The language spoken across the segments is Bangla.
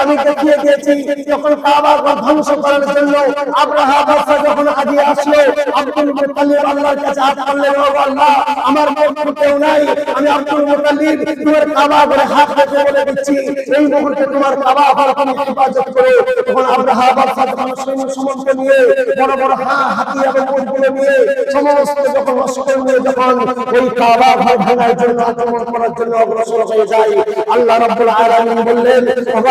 আমি দেখিয়ে দিয়েছি যখন কাবা ঘর ধ্বংস করার জন্য আব্রাহা বাদশা যখন আগিয়ে আসলো, আব্দুল মুত্তালিব আল্লাহর কাছে হাত করলেন, ও আল্লাহ আমার পক্ষ কেউ নাই, আমি আব্দুল মুত্তালিব তোমার কাবা ঘরে হাত রেখে বলে দিচ্ছি এই মুহূর্তে তোমার কাবা ঘর তুমি হেফাজত করো। তখন আব্রাহা বাদশা যখন সৈন্য সমন্বয় নিয়ে বড় বড় হাতি এবং উটগুলো নিয়ে সমস্ত যখন অস্ত্র নিয়ে যখন ওই কাবা ঘর ভাঙার জন্য আক্রমণ করার জন্য অগ্রসর হয়ে যায়, আল্লাহ রাব্বুল আলামিন বললেন,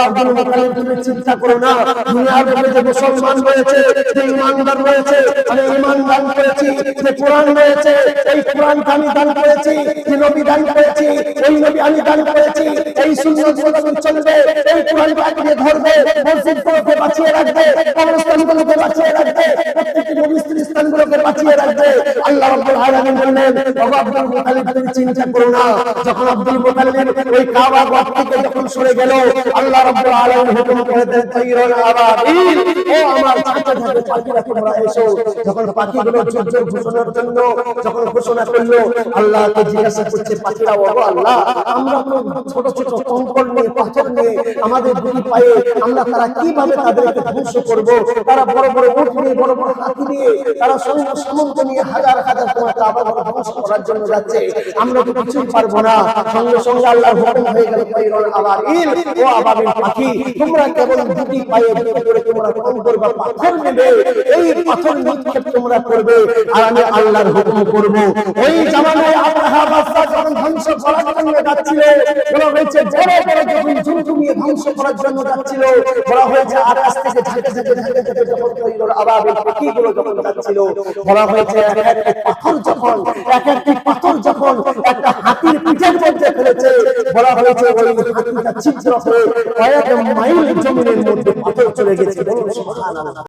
আব্দুল মুত্তালিব তুমি চিন্তা করো না, দুনিয়ার মধ্যে যে মুসলমান রয়েছে, যে ঈমানদার রয়েছে, আমি ঈমান দান করেছি, যে কোরআন রয়েছে এই কোরআনকে আমি দান করেছি, যে নবী দান করেছি এই নবী আমি দান করেছি, এই সুন্নাত মোতাবেক চলবে, এই কোরআনকে আঁকড়ে ধরবে, মসজিদগুলোকে বাঁচিয়ে রাখবে, কবরস্থানগুলোকে বাঁচিয়ে রাখবে, প্রত্যেকটি পবিত্র স্থানগুলোকে বাঁচিয়ে রাখবে। আল্লাহ রাব্বুল আলামিন বললেন, আব্দুল মুত্তালিব তুমি চিন্তা করো না। যখন আব্দুল মুত্তালিব ওই কাবা ঘর থেকে যখন সরে গেল, আল্লাহ রাব্বুল আলামিন হুকুম করে দেন, তাইরুল আবাবিল, ও আমার চাচা চাচা পাখিরা তোমরা এসো। যখন পাখিগুলো যুদ্ধের ঘোষণার জন্য যখন ঘোষণা করলো, আল্লাহকে জিজ্ঞাসা করছে পাখিরা, ও আল্লাহ আমরা তো ছোট ছোট কঙ্কর নিয়ে পাথর নিয়ে আমাদের দুই পায়ে আমরা তারা কিভাবে তাদেরকে ধ্বংস করব, তারা বড় বড় উট নিয়ে বড় বড় হাতি নিয়ে তারা সৈন্য সামন্ত নিয়ে হাজার হাজার তোমার কাবা ঘর ধ্বংস করার জন্য যাচ্ছে, আমরা তো কিছুই পারবো না। সঙ্গে সঙ্গে আল্লাহর হুকুম হয়ে গেল, তাইরুল আবাবিল, ও আবাবিল পাখি তোমরা কেবল দুটি পায়ে করে তোমরা কঙ্কর বা পাথর নেবে, এই পাথর নিক্ষেপ তোমরা করবে আর আমি আল্লাহর হুকুম করব। ওই জামানায় আব্রাহা বাদশা যখন ধ্বংস করার জন্য যাচ্ছিল, বলা হয়েছে বড় বড় যখন জন্তু নিয়ে ধ্বংস করার জন্য যাচ্ছিল, বলা হয়েছে আকাশ থেকে ঝাঁকে ঝাঁকে ঝাঁকে ঝাঁকে যখন তাইরুল আবাবিল পাখিগুলো যখন যাচ্ছিল, বলা হয়েছে এক একটি পাথর যখন একটা হাতির পিঠের মধ্যে ফেলেছে, বলা হয়েছে ওই হাতিটা ছিদ্র হয়ে কয়েক মাইল জমিনের মধ্যে পাথর চলে গেছে। সুবহানাল্লাহ।